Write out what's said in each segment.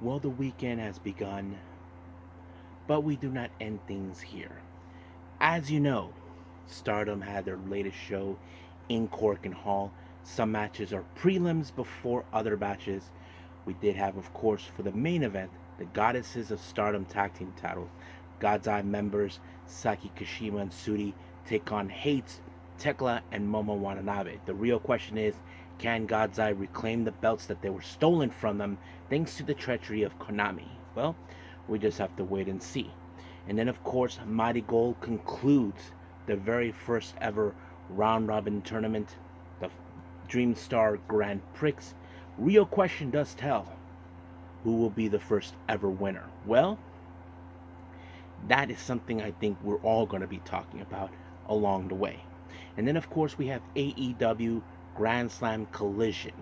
Well, the weekend has begun, but we do not end things here. As you know, Stardom had their latest show in Korakuen Hall. Some matches are prelims before other matches. We did have, of course, for the main event, the Goddesses of Stardom Tag Team titles. God's Eye members Saki Kashima and Suri take on Hates, Tekla, and Momo Watanabe. The real question is, can God's Eye reclaim the belts that they were stolen from them thanks to the treachery of Konami? Well, we just have to wait and see. And then, of course, MARIGOLD concludes the very first ever round robin tournament, the Dream Star Grand Prix. Real question does tell, who will be the first ever winner? Well, that is something I think we're all going to be talking about along the way. And then, of course, we have AEW Grand Slam Collision.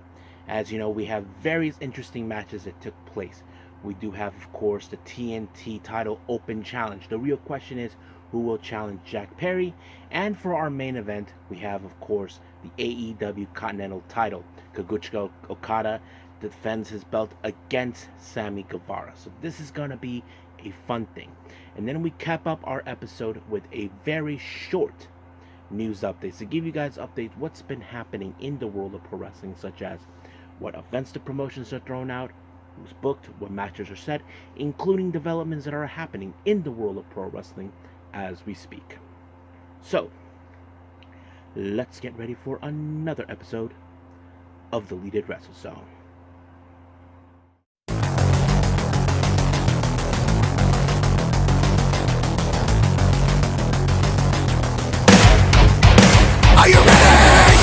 As you know, we have various interesting matches that took place. We do have, of course, the TNT title open challenge. The real question is, who will challenge Jack Perry? And for our main event, we have, of course, the AEW Continental title. Kazuchika Okada defends his belt against Sammy Guevara. So this is going to be a fun thing. And then we cap up our episode with a very short news updates to give you guys updates what's been happening in the world of pro wrestling, such as what events the promotions are thrown out, who's booked, what matches are set, including developments that are happening in the world of pro wrestling as we speak. So let's get ready for another episode of the Leaded Wrestle Zone. Are you ready?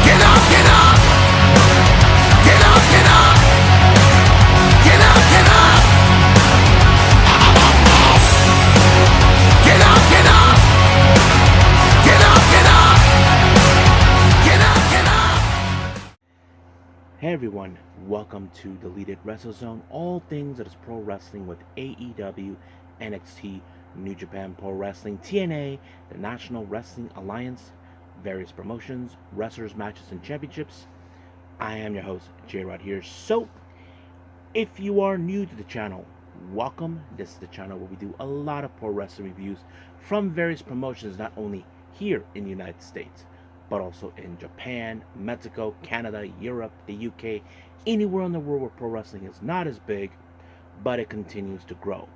Get up, get up! Get up, get up! Get up, get up! Get up, get up! Get up, get up! Get up, get up! Hey everyone, welcome to the Leaded Wrestle Zone, all things that is pro wrestling with AEW, NXT, New Japan Pro Wrestling, TNA, the National Wrestling Alliance, various promotions, wrestlers, matches, and championships. I am your host, J-Rod here. So, if you are new to the channel, welcome. This is the channel where we do a lot of pro wrestling reviews from various promotions, not only here in the United States, but also in Japan, Mexico, Canada, Europe, the UK, anywhere in the world where pro wrestling is not as big, but it continues to grow.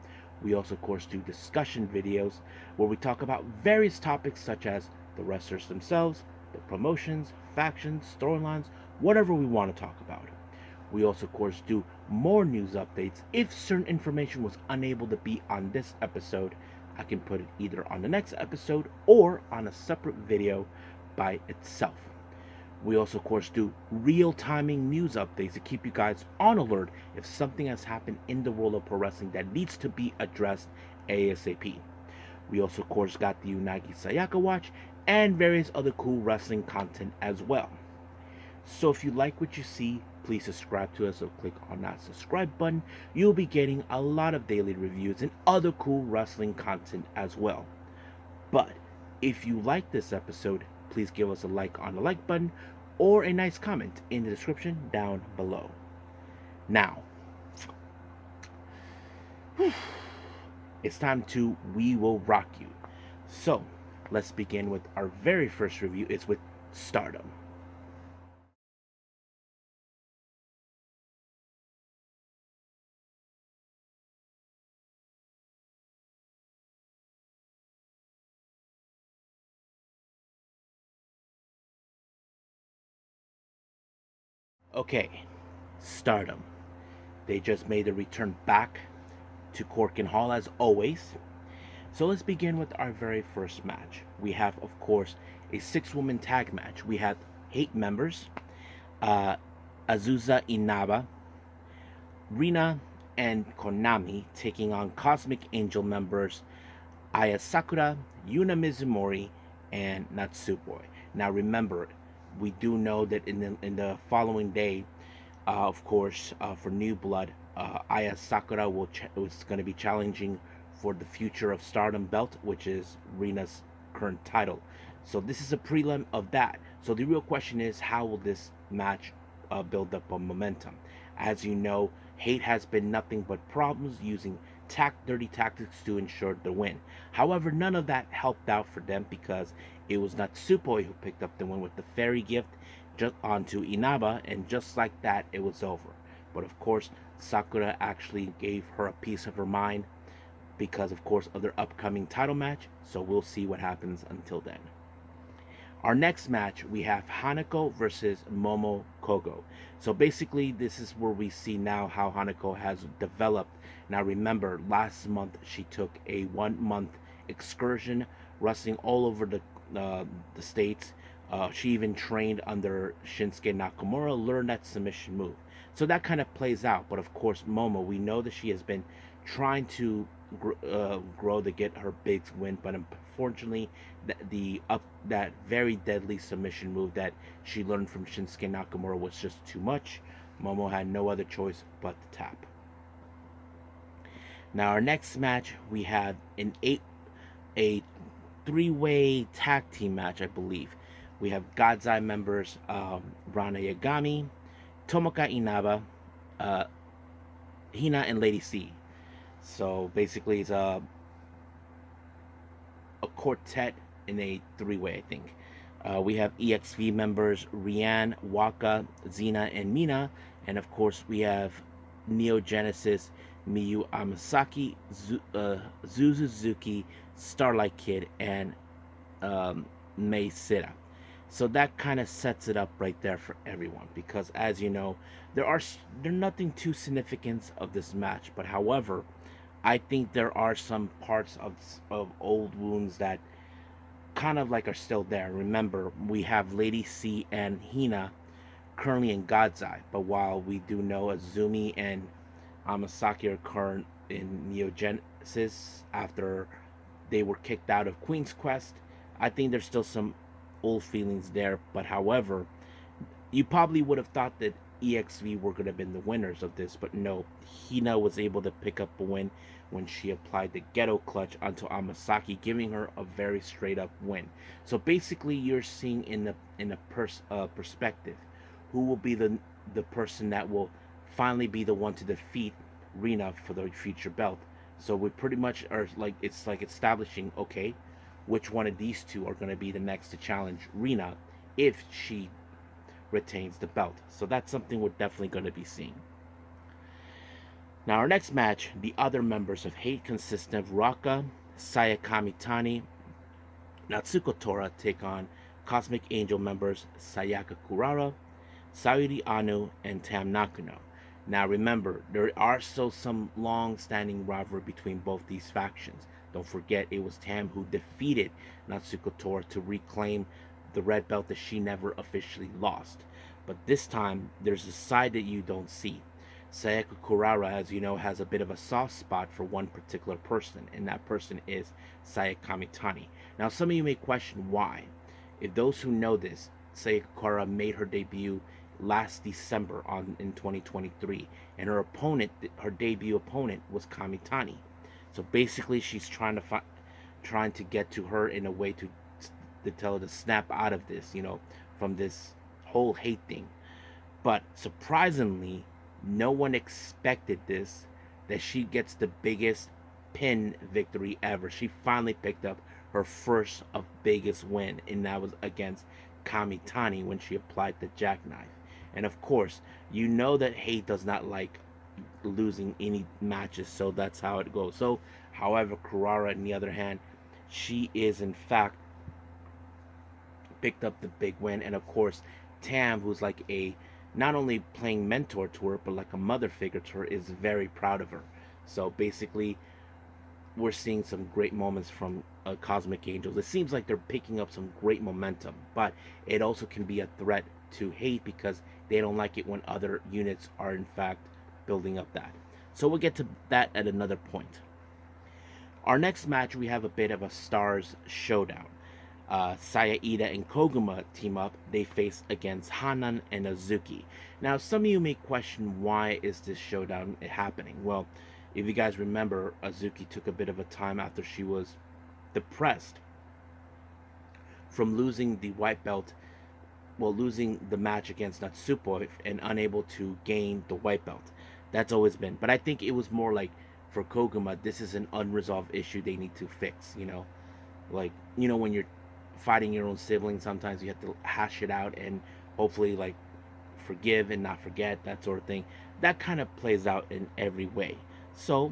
We also, of course, do discussion videos where we talk about various topics such as the wrestlers themselves, the promotions, factions, storylines, whatever we want to talk about. We also, of course, do more news updates. If certain information was unable to be on this episode, I can put it either on the next episode or on a separate video by itself. We also, of course, do real-timing news updates to keep you guys on alert if something has happened in the world of pro wrestling that needs to be addressed ASAP. We also, of course, got the Unagi Sayaka Watch and various other cool wrestling content as well. So if you like what you see, please subscribe to us or click on that subscribe button. You'll be getting a lot of daily reviews and other cool wrestling content as well. But if you like this episode, please give us a like on the like button or a nice comment in the description down below. Now, it's time to We Will Rock You. So, let's begin with our very first review. It's with Stardom. Okay, Stardom. They just made a return back to Korakuen Hall as always. So let's begin with our very first match. We have, of course, a 6-woman tag match. We have 8 members. Azusa Inaba, Rina, and Konami taking on Cosmic Angel members Aya Sakura, Yuna Mizumori, and Natsupoi. Now remember, we do know that in the following day, of course, for New Blood, Aya Sakura is going to be challenging for the Future of Stardom belt, which is Rina's current title. So this is a prelim of that. So the real question is, how will this match build up a momentum? As you know, Hate has been nothing but problems, using dirty tactics to ensure the win. However, none of that helped out for them because it was Natsupoi who picked up the win with the fairy gift just onto Inaba, and just like that, it was over. But of course, Sakura actually gave her a piece of her mind because, of course, of their upcoming title match. So we'll see what happens until then. Our next match, we have Hanako versus Momo Kogo. So basically, this is where we see now how Hanako has developed. Now remember, last month she took a 1 month excursion, wrestling all over the states. She even trained under Shinsuke Nakamura, learned that submission move. So that kind of plays out. But of course, Momo, we know that she has been trying to grow to get her big win, but unfortunately, that very deadly submission move that she learned from Shinsuke Nakamura was just too much. Momo had no other choice but to tap. Now our next match, we have a three-way tag team match, I believe. We have God's Eye members Rana Yagami, Tomoka Inaba, Hina, and Lady C. So basically, it's a quartet in a three-way, I think. We have EXV members Rian, Waka, Zena, and Mina, and of course we have Neo Genesis, Miyu Amasaki, Zuzuki, Starlight Kid, and Mei Sita. So that kind of sets it up right there for everyone, because as you know, there's nothing too significant of this match, but however, I think there are some parts of old wounds that kind of like are still there. Remember, we have Lady C and Hina currently in God's Eye, but while we do know Azumi and Amasaki are current in Neo Genesis after they were kicked out of Queen's Quest, I think there's still some old feelings there. But however, you probably would have thought that EXV were going to have been the winners of this, but no, Hina was able to pick up a win when she applied the ghetto clutch onto Amasaki, giving her a very straight up win. So basically, you're seeing in a perspective who will be the person that will finally be the one to defeat Rina for the future belt. So we pretty much are like, it's like establishing, okay, which one of these two are going to be the next to challenge Rina if she retains the belt. So that's something we're definitely going to be seeing. Now our next match, the other members of Hate consist of Raka, Sayakami Tani, Natsuko Tora take on Cosmic Angel members Sayaka Kurara, Sayuri Anu, and Tam Nakano. Now remember, there are still some long-standing rivalry between both these factions. Don't forget, it was Tam who defeated Natsuko Tora to reclaim the red belt that she never officially lost. But this time, there's a side that you don't see. Sayaka Kurara, as you know, has a bit of a soft spot for one particular person, and that person is Sayakami Tani. Now, some of you may question why. If those who know this, Sayaka Kurara made her debut last December in 2023, and her debut opponent was Kamitani. So basically, she's trying to get to her in a way to tell her to snap out of this, from this whole hate thing. But surprisingly, no one expected this, that she gets the biggest pin victory ever. She finally picked up her first of biggest win, and that was against Kamitani when she applied the jackknife. And of course, you know that Hate does not like losing any matches, so that's how it goes. So, however, Kurara, on the other hand, she is in fact picked up the big win. And of course, Tam, who's like a not only playing mentor to her, but like a mother figure to her, is very proud of her. So basically, we're seeing some great moments from Cosmic Angels. It seems like they're picking up some great momentum, but it also can be a threat to Hate because they don't like it when other units are in fact building up that. So we'll get to that at another point. Our next match, we have a bit of a stars showdown. Saya Ida and Koguma team up. They face against Hanan and Azuki. Now, some of you may question, why is this showdown happening? Well, if you guys remember, Azuki took a bit of a time after she was depressed from losing the white belt, losing the match against Natsupoi and unable to gain the white belt. That's always been. But I think it was more like for Koguma, this is an unresolved issue they need to fix. Like when you're fighting your own sibling, sometimes you have to hash it out and hopefully like forgive and not forget, that sort of thing. That kind of plays out in every way. So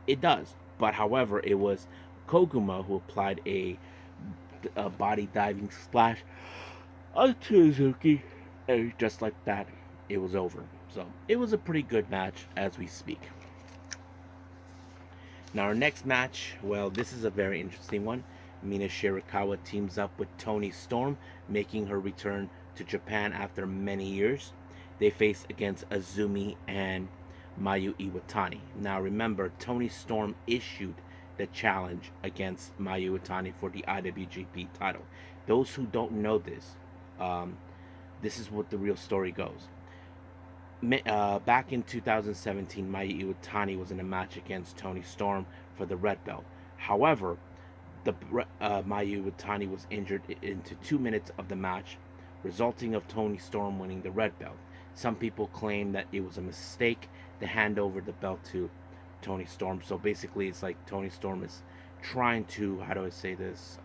it does. But however, it was Koguma who applied a body diving splash on Suzuki, and just like that, it was over. So it was a pretty good match as we speak. Now our next match, well, this is a very interesting one. Mina Shirakawa teams up with Toni Storm, making her return to Japan after many years. They face against Azumi and Mayu Iwatani. Now remember, Toni Storm issued the challenge against Mayu Iwatani for the IWGP title. Those who don't know this, this is what the real story goes. Back in 2017, Mayu Iwatani was in a match against Toni Storm for the red belt. However, Mayu Iwatani was injured into 2 minutes of the match, resulting of Toni Storm winning the red belt. Some people claim that it was a mistake to hand over the belt to Toni Storm. So basically, it's like Toni Storm is trying to, how do I say this,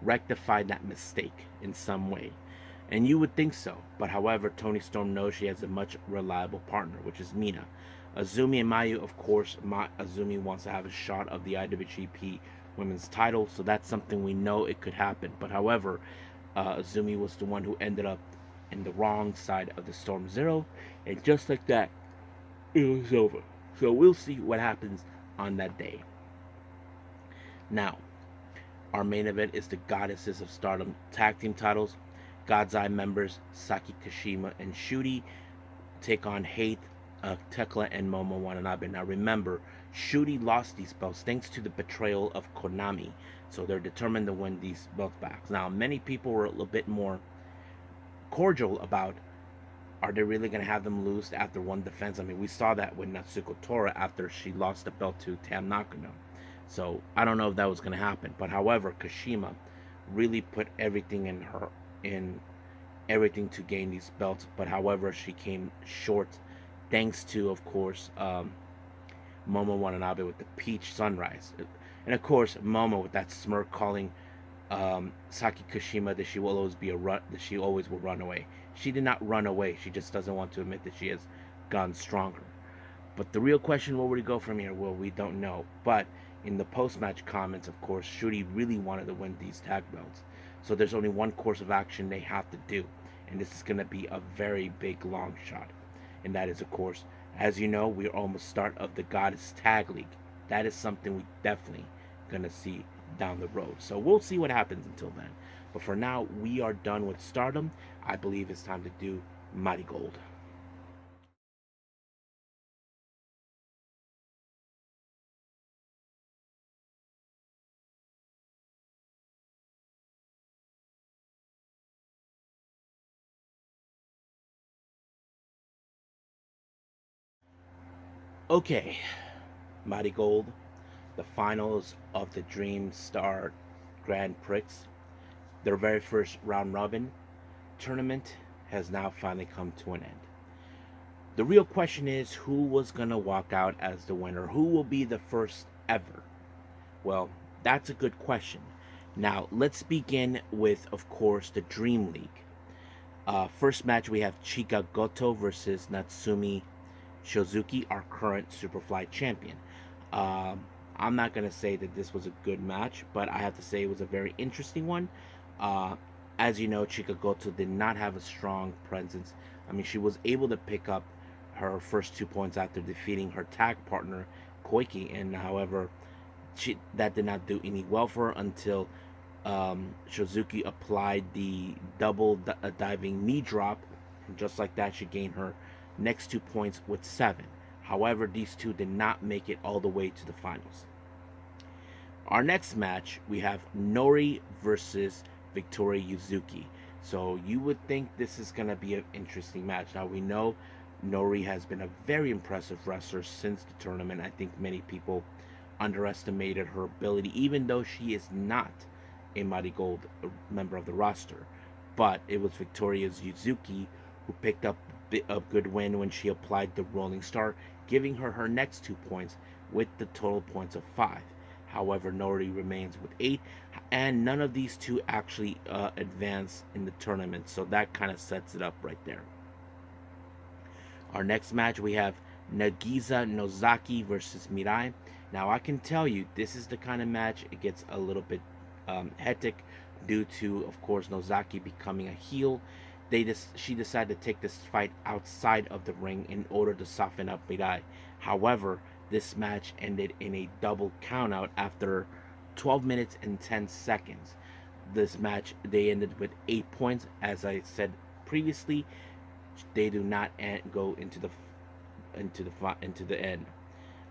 rectify that mistake in some way. And you would think so. But however, Toni Storm knows she has a much reliable partner, which is Mina. Azumi and Mayu, of course, Azumi wants to have a shot of the IWGP Women's title, so that's something we know it could happen. But however, Azumi was the one who ended up in the wrong side of the Storm Zero, and just like that, it was over. So we'll see what happens on that day. Now, our main event is the Goddesses of Stardom tag team titles. God's Eye members Saki Kashima and Shuri take on Hate, Tekla, and Momo Watanabe. Now remember, Shuri lost these belts thanks to the betrayal of Konami, so they're determined to win these belts back. Now many people were a little bit more cordial about, are they really going to have them lose after one defense? I mean, we saw that with Natsuko Tora after she lost the belt to Tam Nakano. So I don't know if that was going to happen. But however, Kashima really put everything in everything to gain these belts. But however, she came short thanks to, of course, Momo Watanabe with the Peach Sunrise. And of course, Momo with that smirk calling Saki Kashima that she will always be that she always will run away. She did not run away. She just doesn't want to admit that she has gotten stronger. But the real question, where would we go from here? Well, we don't know. But in the post-match comments, of course, Shuri really wanted to win these tag belts. So there's only one course of action they have to do. And this is going to be a very big long shot. And that is, of course, as you know, we're almost start of the Goddess Tag League. That is something we definitely going to see down the road. So we'll see what happens until then. But for now, we are done with Stardom. I believe it's time to do Marigold. Okay, Marigold, the finals of the Dream Star Grand Prix, their very first round robin tournament has now finally come to an end. The real question is, who was going to walk out as the winner? Who will be the first ever? Well, that's a good question. Now, let's begin with, of course, the Dream League. First match, we have Chika Goto versus Natsumi Shozuki, our current Superfly champion. I'm not going to say that this was a good match, but I have to say it was a very interesting one. As you know, Chika Goto did not have a strong presence. I mean, she was able to pick up her first 2 points after defeating her tag partner, Koiki, and however, that did not do any well for her until Shozuki applied the double diving knee drop, and just like that, she gained her next 2 points with 7. However, these two did not make it all the way to the finals. Our next match, we have Nori versus Victoria Yuzuki. So you would think this is going to be an interesting match. Now we know Nori has been a very impressive wrestler since the tournament. I think many people underestimated her ability, even though she is not a Marigold member of the roster. But it was Victoria Yuzuki who picked up a good win when she applied the Rolling Star, giving her her next 2 points with the total points of 5. However, Nori remains with 8, and none of these two actually advance in the tournament, so that kind of sets it up right there. Our next match, we have Nagisa Nozaki versus Mirai. Now, I can tell you, this is the kind of match it gets a little bit hectic due to, of course, Nozaki becoming a heel. She decided to take this fight outside of the ring in order to soften up Mirai. However, this match ended in a double countout after 12 minutes and 10 seconds. This match, they ended with 8 points. As I said previously, they do not go into the end.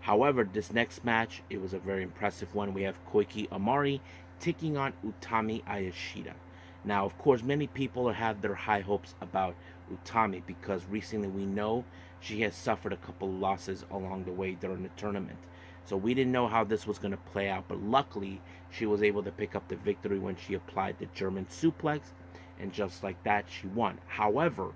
However, this next match, it was a very impressive one. We have Koiki Amari taking on Utami Ayashida. Now, of course, many people have their high hopes about Utami because recently we know she has suffered a couple losses along the way during the tournament. So we didn't know how this was going to play out, but luckily she was able to pick up the victory when she applied the German suplex, and just like that, she won. However,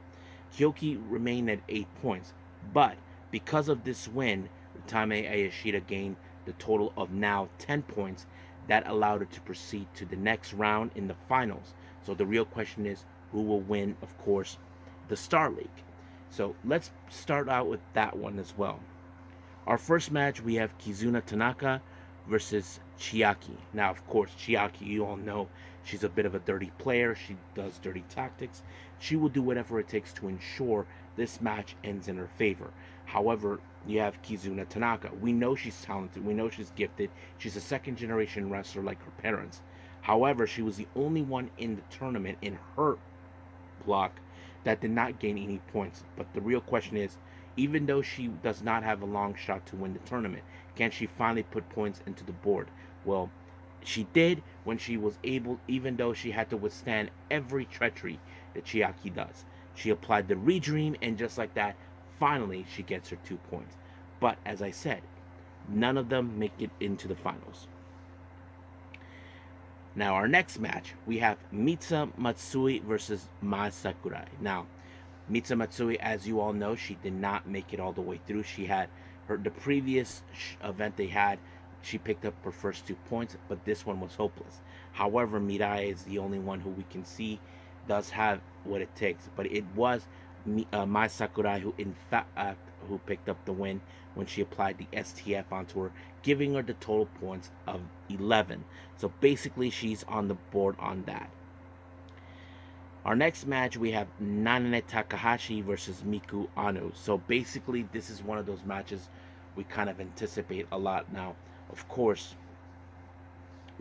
Kyoki remained at 8 points, but because of this win, Utami Ayashida gained the total of now 10 points. That allowed her to proceed to the next round in the finals. So the real question is, who will win, of course, the Star League? So let's start out with that one as well. Our first match, we have Kizuna Tanaka versus Chiaki. Now, of course, Chiaki, you all know, she's a bit of a dirty player. She does dirty tactics. She will do whatever it takes to ensure this match ends in her favor. However, you have Kizuna Tanaka. We know she's talented. We know she's gifted. She's a second-generation wrestler like her parents. However, she was the only one in the tournament in her block that did not gain any points. But the real question is, even though she does not have a long shot to win the tournament, can she finally put points into the board? Well, she did when she was able, even though she had to withstand every treachery that Chiaki does. She applied the Redream, and just like that, finally she gets her 2 points. But as I said, none of them make it into the finals. Now, our next match, we have Mitsa Matsui versus Mai Sakurai. Now, Mitsa Matsui, as you all know, she did not make it all the way through. She had the previous event they had, she picked up her first 2 points, but this one was hopeless. However, Mirai is the only one who we can see does have what it takes. But it was Mai Sakurai who, in fact, who picked up the win when she applied the STF onto her, giving her the total points of 11. So basically, she's on the board on that. Our next match, we have Nanane Takahashi versus Miku Anu. So basically, this is one of those matches we kind of anticipate a lot. Now, of course,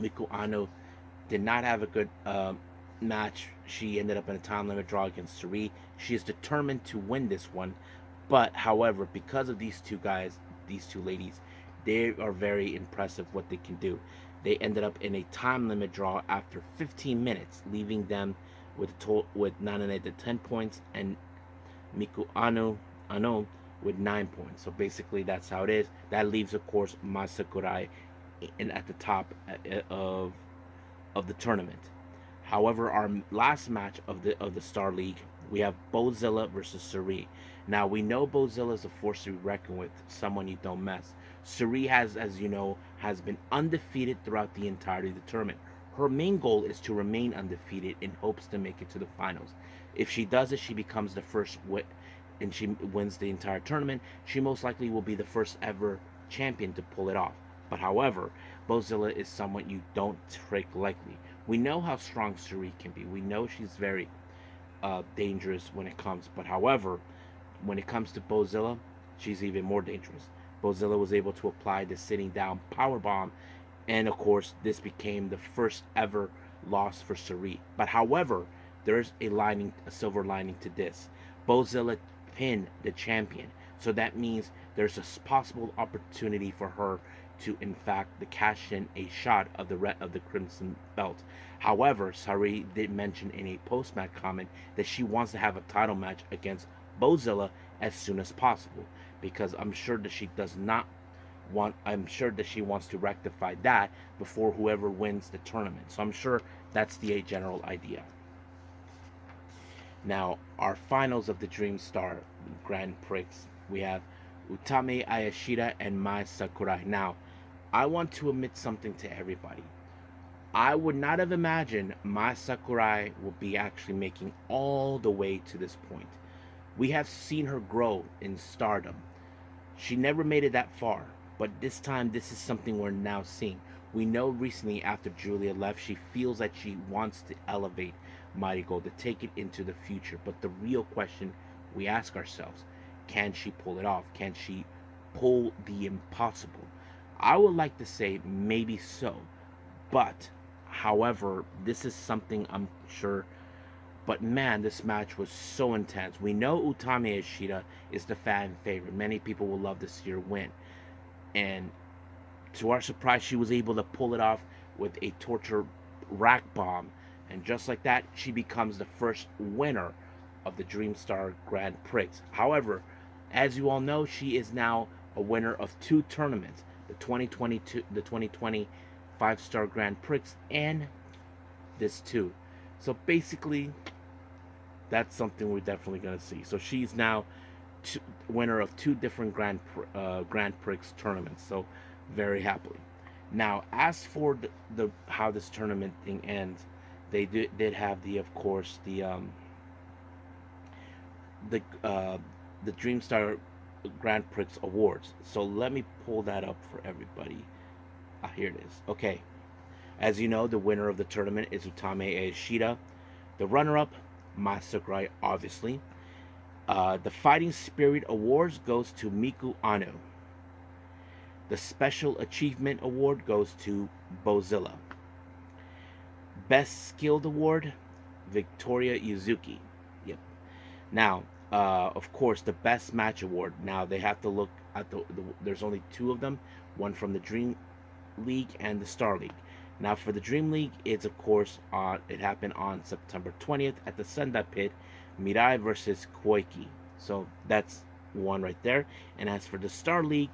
Miku Anu did not have a good match. She ended up in a time limit draw against Suri. She is determined to win this one. But, however, because of these two guys, these two ladies, they are very impressive what they can do. They ended up in a time limit draw after 15 minutes, leaving them with Nanane at 10 points and Miku Anu with 9 points. So basically, that's how it is. That leaves, of course, Mai Sakurai at the top of the tournament. However, our last match of the Star League, we have Bozilla versus Suri. Now, we know Bozilla is a force to be reckoned with, someone you don't mess. Suri has, as you know, has been undefeated throughout the entirety of the tournament. Her main goal is to remain undefeated in hopes to make it to the finals. If she does it, she becomes the first and she wins the entire tournament. She most likely will be the first ever champion to pull it off. But however, Bozilla is someone you don't take lightly. We know how strong Suri can be. We know she's very dangerous when it comes. But however, when it comes to Bozilla, she's even more dangerous. Bozilla was able to apply the sitting down power bomb, and of course, this became the first ever loss for Suri. But however, there's a silver lining to this. Bozilla pinned the champion, so that means there's a possible opportunity for her to, in fact, cash in a shot of the Crimson Belt. However, Suri did mention in a post-match comment that she wants to have a title match against Bozilla as soon as possible, because I'm sure that she wants to rectify that before whoever wins the tournament. So I'm sure that's the general idea. Now, our finals of the Dream Star Grand Prix. We have Utami Ayashida and Mai Sakurai. Now, I want to admit something to everybody. I would not have imagined Mai Sakurai would be actually making all the way to this point. We have seen her grow in Stardom. She never made it that far, but this time this is something we're now seeing. We know recently after Julia left, she feels that she wants to elevate Mighty Gold, to take it into the future. But the real question we ask ourselves, can she pull it off? Can she pull the impossible? I would like to say maybe so, but however, this is something I'm sure. But man, this match was so intense. We know Utami Ishida is the fan favorite. Many people will love to see her win. And to our surprise, she was able to pull it off with a torture rack bomb. And just like that, she becomes the first winner of the Dream Star Grand Prix. However, as you all know, she is now a winner of two tournaments, the 2022, the 2020 5-star Grand Prix, and this too. So basically, that's something we're definitely going to see. So she's now winner of two different Grand Prix tournaments. So very happily. Now, as for the how this tournament thing ends, they did have the, of course, the uh, the Dream Star Grand Prix awards. So let me pull that up for everybody. Ah, here it is. Okay. As you know, the winner of the tournament is Utami Ishida. The runner-up, Mai Sakurai, obviously. The Fighting Spirit Awards goes to Miku Ano. The Special Achievement Award goes to Bozilla. Best Skilled Award, Victoria Yuzuki. Yep. Now, of course, the Best Match Award. Now, they have to look at there's only two of them, one from the Dream League and the Star League. Now, for the Dream League, it's of course it happened on September 20th at the Sendai Pit, Mirai versus Koike. So that's one right there. And as for the Star League,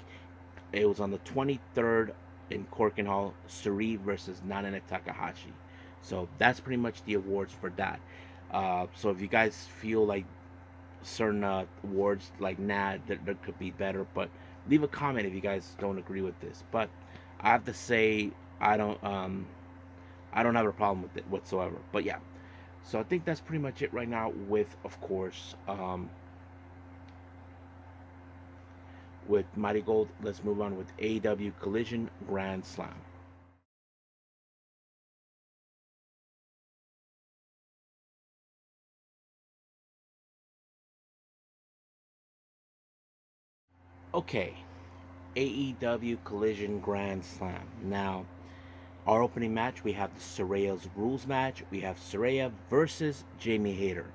it was on the 23rd in Korakuen Hall, Suri versus Nanane Takahashi. So that's pretty much the awards for that. So if you guys feel like certain awards, like there could be better, but leave a comment if you guys don't agree with this. But I have to say, I don't have a problem with it whatsoever. But yeah, so I think that's pretty much it right now. With, of course, with Mighty Gold, let's move on with AEW Collision Grand Slam. Okay, AEW Collision Grand Slam. Now, our opening match, we have the Saraya's Rules match. We have Saraya versus Jamie Hayter.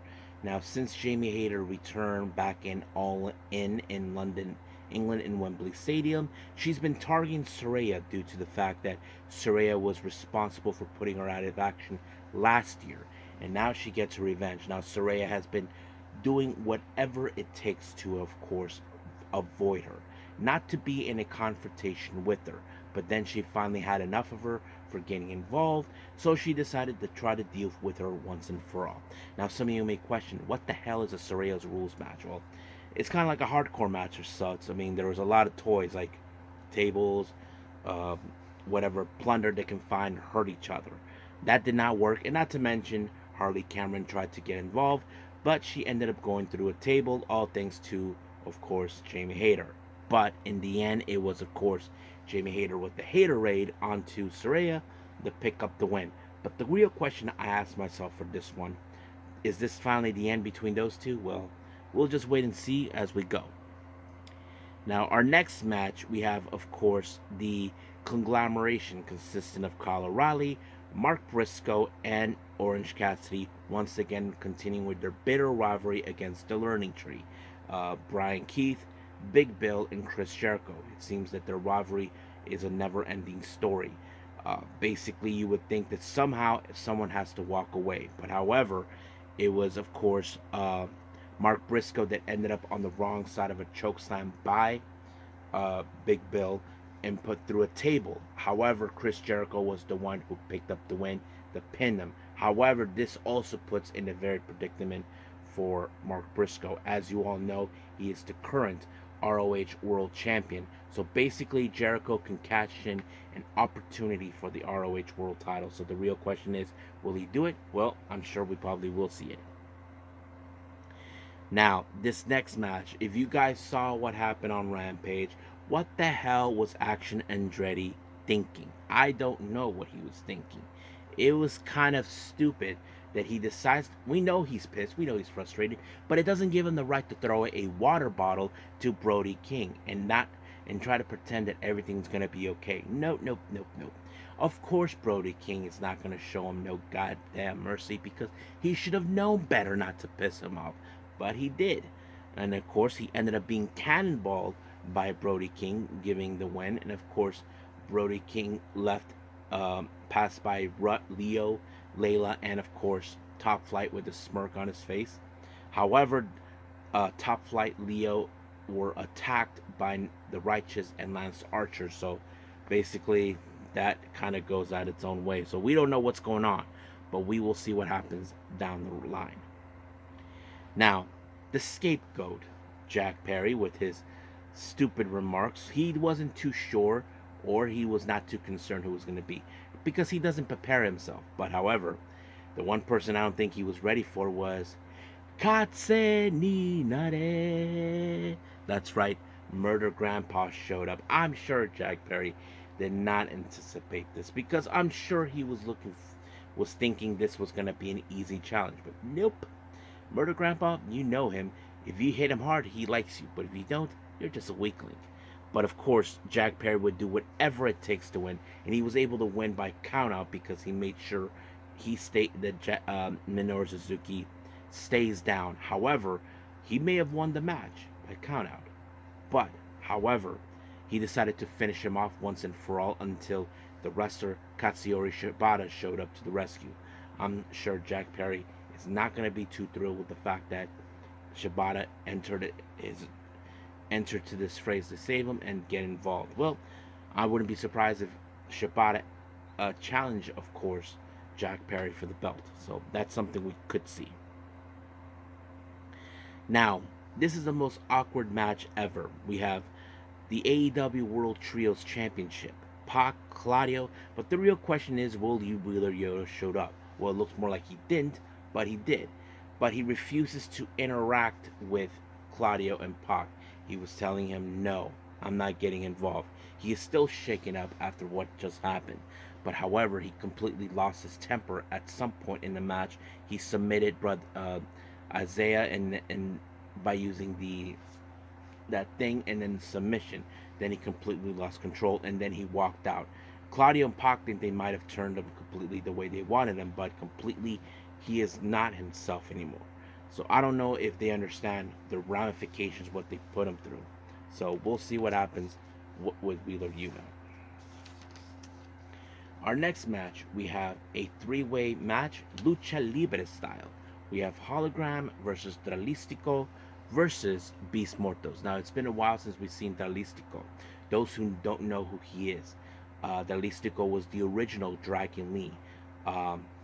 Now, since Jamie Hayter returned back in All in London, England, in Wembley Stadium, she's been targeting Saraya due to the fact that Saraya was responsible for putting her out of action last year, and now she gets her revenge. Now, Saraya has been doing whatever it takes to, of course, avoid her, not to be in a confrontation with her. But then she finally had enough of her for getting involved, so she decided to try to deal with her once and for all. Now, some of you may question, what the hell is a Saraya's Rules match? Well, it's kind of like a hardcore match or such. I mean, there was a lot of toys, like tables, uh, whatever plunder they can find, hurt each other. That did not work, and not to mention, Harley Cameron tried to get involved, but she ended up going through a table, all thanks to, of course, Jamie Hayter. But in the end, it was, of course, Jamie Hayter with the Hayter raid onto Saraya to pick up the win. But the real question I asked myself for this one, is this finally the end between those two? Well, we'll just wait and see as we go. Now, our next match, we have, of course, the conglomeration consisting of Kyle O'Reilly, Mark Briscoe, and Orange Cassidy, once again continuing with their bitter rivalry against the Learning Tree. Brian Keith, Big Bill, and Chris Jericho. It seems that their rivalry is a never-ending story. Basically, you would think that somehow someone has to walk away. But however, it was, of course, Mark Briscoe that ended up on the wrong side of a chokeslam by Big Bill and put through a table. However, Chris Jericho was the one who picked up the win to pin them. However, this also puts in a very predicament for Mark Briscoe. As you all know, He is the current ROH World Champion. So basically, Jericho can cash in an opportunity for the ROH World title. So the real question is, will he do it? Well, I'm sure we probably will see it. Now, this next match, if you guys saw what happened on Rampage, what the hell was Action Andretti thinking? I don't know what he was thinking. It was kind of stupid that he decides. We know he's pissed, we know he's frustrated, but it doesn't give him the right to throw a water bottle to Brody King and try to pretend that everything's gonna be okay. Nope, nope, nope, nope. Of course, Brody King is not gonna show him no goddamn mercy because he should have known better not to piss him off, but he did. And of course, he ended up being cannonballed by Brody King, giving the win. And of course, Brody King left, passed by Leo, Layla, and of course, Top Flight with a smirk on his face. However, Top Flight, Leo were attacked by the Righteous and Lance Archer. So basically, that kind of goes out its own way. So we don't know what's going on, but we will see what happens down the line. Now, the scapegoat, Jack Perry, with his stupid remarks, he wasn't too sure or he was not too concerned who was going to be because he doesn't prepare himself. But however, the one person I don't think he was ready for was Katse ni Nare. That's right, Murder Grandpa showed up. I'm sure Jack Perry did not anticipate this because I'm sure he was thinking this was going to be an easy challenge. But nope. Murder Grandpa, you know him. If you hit him hard, he likes you. But if you don't, you're just a weakling. But of course, Jack Perry would do whatever it takes to win. And he was able to win by countout because he made sure that Minoru Suzuki stays down. However, he may have won the match by countout. But, however, he decided to finish him off once and for all until the wrestler Katsuyori Shibata showed up to the rescue. I'm sure Jack Perry is not going to be too thrilled with the fact that Shibata entered to this phrase to save him and get involved. Well, I wouldn't be surprised if Shibata challenged, of course, Jack Perry for the belt. So that's something we could see. Now, this is the most awkward match ever. We have the AEW World Trios Championship, Pac, Claudio, but the real question is, will Wheeler Yuta showed up? Well, it looks more like he didn't, but he did. But he refuses to interact with Claudio and Pac. He was telling him, no, I'm not getting involved. He is still shaken up after what just happened. But however, he completely lost his temper at some point in the match. He submitted Isaiah and by using that thing and then submission. Then he completely lost control and then he walked out. Claudio and Pac think they might have turned him completely the way they wanted him, but completely he is not himself anymore. So I don't know if they understand the ramifications, what they put him through. So we'll see what happens with Wheeler Yuta. Our next match, we have a three-way match, Lucha Libre style. We have Hologram versus Dralistico versus Beast Mortos. Now, it's been a while since we've seen Dralistico. Those who don't know who he is, Dralistico was the original Dragon Lee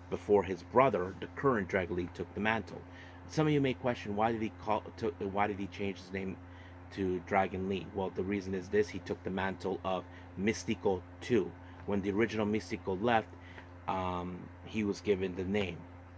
before his brother, the current Dragon Lee, took the mantle. Some of you may question, why did he change his name to Dragon Lee? Well, the reason is this: he took the mantle of Mystico 2. When the original Mystico left, he was given the name.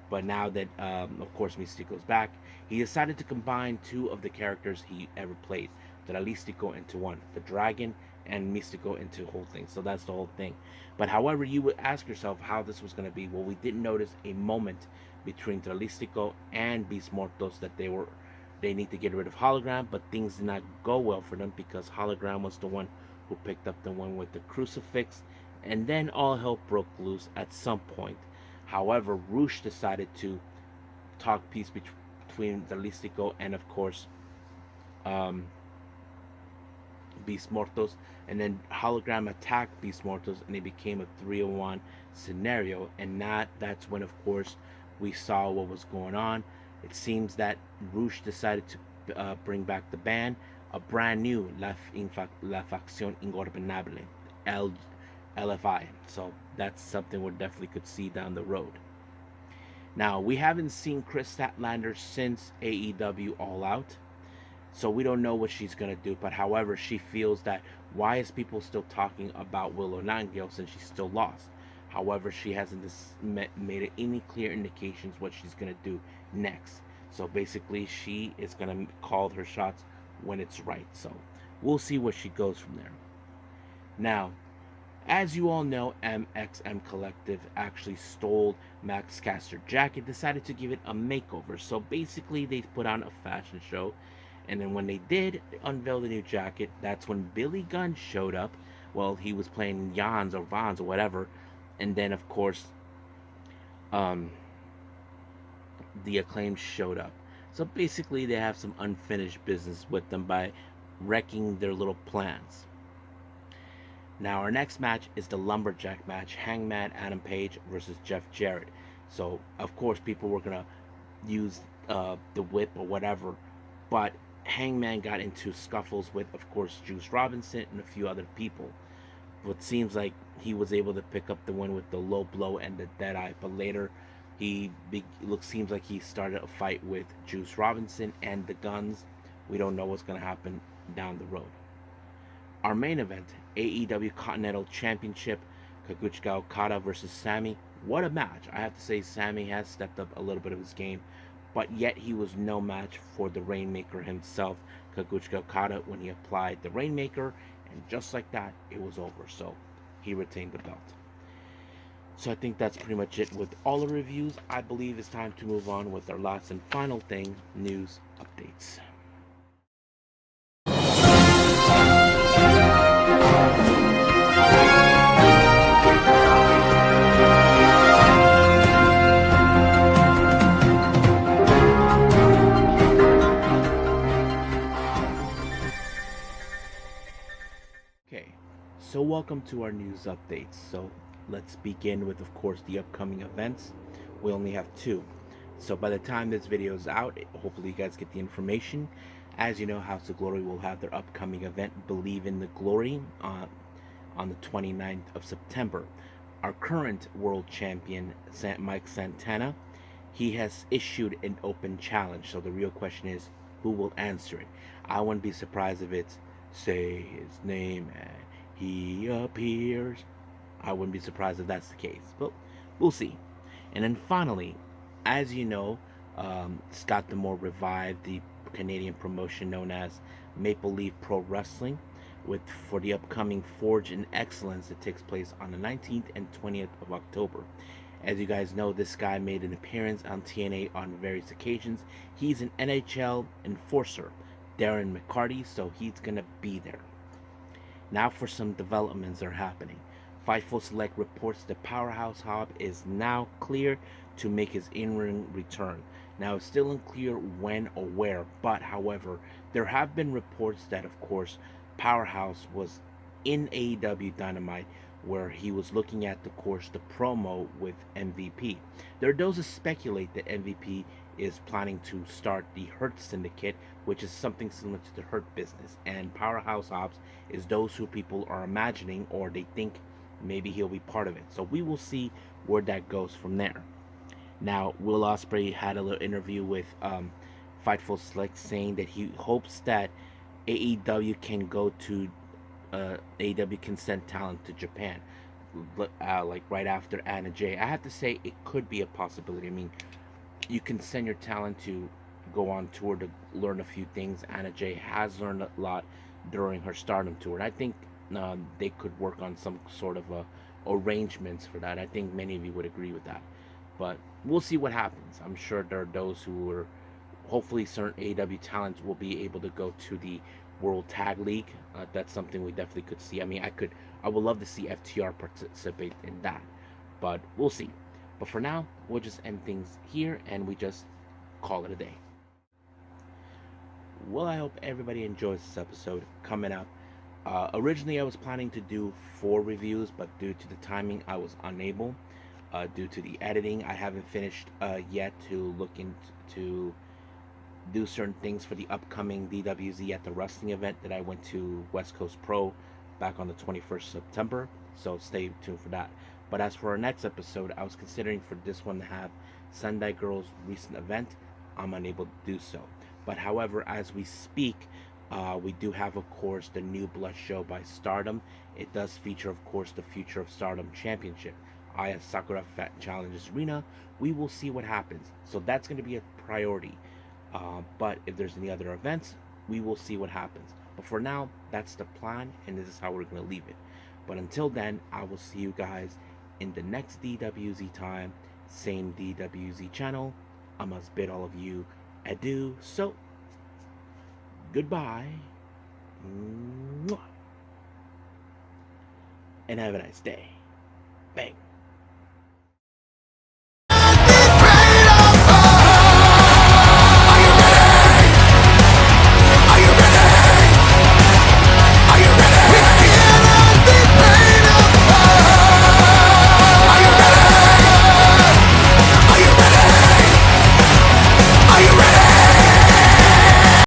But now that, of course, Mystico's back, he decided to combine two of the characters he ever played, Dralistico into one, the Dragon and Mystico into the whole thing. So that's the whole thing. But however, you would ask yourself how this was going to be. Well, we didn't notice a moment between Dralistico and Beast Mortos that they need to get rid of Hologram, but things did not go well for them because Hologram was the one who picked up the one with the crucifix, and then all hell broke loose at some point. However, Rush decided to talk peace between Dralistico and, of course, Beast Mortos, and then Hologram attacked Beast Mortos, and it became a 3-on-1 scenario. And that's when, of course, we saw what was going on. It seems that Rush decided to bring back the band, a brand new La Facción Ingobernable, LFI. So that's something we definitely could see down the road. Now, we haven't seen Chris Statlander since AEW All Out. So we don't know what she's gonna do. But however, she feels that why is people still talking about Willow Nightingale since she's still lost? However, she hasn't made any clear indications what she's gonna do next. So basically, she is gonna call her shots when it's right. So we'll see where she goes from there. Now, as you all know, MXM Collective actually stole Max Caster jacket, decided to give it a makeover. So basically, they put on a fashion show, and then when they did unveil the new jacket, that's when Billy Gunn showed up. Well, he was playing Jans or Vons or whatever, and then of course, um, the Acclaimed showed up. So basically, they have some unfinished business with them by wrecking their little plans. Now, our next match is the Lumberjack match, Hangman Adam Page versus Jeff Jarrett. So, of course, people were going to use the whip or whatever, but Hangman got into scuffles with, of course, Juice Robinson and a few other people. But seems like he was able to pick up the win with the low blow and the dead eye, but later seems like he started a fight with Juice Robinson and the Guns. We don't know what's going to happen down the road. Our main event, AEW Continental Championship, Kazuchika Okada versus Sammy. What a match. I have to say Sammy has stepped up a little bit of his game, but yet he was no match for the Rainmaker himself, Kazuchika Okada, when he applied the Rainmaker, and just like that, it was over. So he retained the belt. So I think that's pretty much it with all the reviews. I believe it's time to move on with our last and final thing, news updates. Okay, so welcome to our news updates. So let's begin with, of course, the upcoming events. We only have two. So by the time this video is out, hopefully you guys get the information. As you know, House of Glory will have their upcoming event, Believe in the Glory, on the 29th of September. Our current world champion, Mike Santana, he has issued an open challenge. So the real question is, who will answer it? I wouldn't be surprised if it's say his name and he appears. I wouldn't be surprised if that's the case, but we'll see. And then finally, as you know, Scott D'Amore revived the Canadian promotion known as Maple Leaf Pro Wrestling for the upcoming Forge in Excellence that takes place on the 19th and 20th of October. As you guys know, this guy made an appearance on TNA on various occasions. He's an NHL enforcer, Darren McCarty, so he's gonna be there. Now for some developments that are happening. Fightful Select reports that Powerhouse Hobbs is now clear to make his in-ring return. Now it's still unclear when or where, but however, there have been reports that, of course, Powerhouse was in AEW Dynamite where he was looking at, of course, the promo with MVP. There are those who speculate that MVP is planning to start the Hurt Syndicate, which is something similar to the Hurt Business, and Powerhouse Hobbs is those who people are imagining or they think maybe he'll be part of it. So we will see where that goes from there. Now, Will Ospreay had a little interview with Fightful Select saying that he hopes that AEW can go to AEW can send talent to Japan, like right after Anna Jay. I have to say it could be a possibility. I mean, you can send your talent to go on tour to learn a few things. Anna Jay has learned a lot during her Stardom tour, and I think they could work on some sort of arrangements for that. I think many of you would agree with that, but we'll see what happens. I'm sure there are those who are hopefully certain AEW talents will be able to go to the World Tag League. That's something we definitely could see. I mean, I would love to see FTR participate in that, but we'll see. But for now, we'll just end things here and we just call it a day. Well, I hope everybody enjoys this episode coming up. Originally, I was planning to do 4 reviews, but due to the timing, I was unable. Due to the editing, I haven't finished yet to look into do certain things for the upcoming DWZ at the wrestling event that I went to West Coast Pro back on the 21st of September. So stay tuned for that. But as for our next episode, I was considering for this one to have Sendai Girls' recent event. I'm unable to do so. But however, as we speak, we do have, of course, the New Blood show by Stardom. It does feature, of course, the Future of Stardom Championship. Aya Sakura challenges Rina. We will see what happens. So that's going to be a priority. But if there's any other events, we will see what happens. But for now, that's the plan, and this is how we're going to leave it. But until then, I will see you guys in the next DWZ time, same DWZ channel. I must bid all of you adieu. So, goodbye. Mwah. And have a nice day. Bang.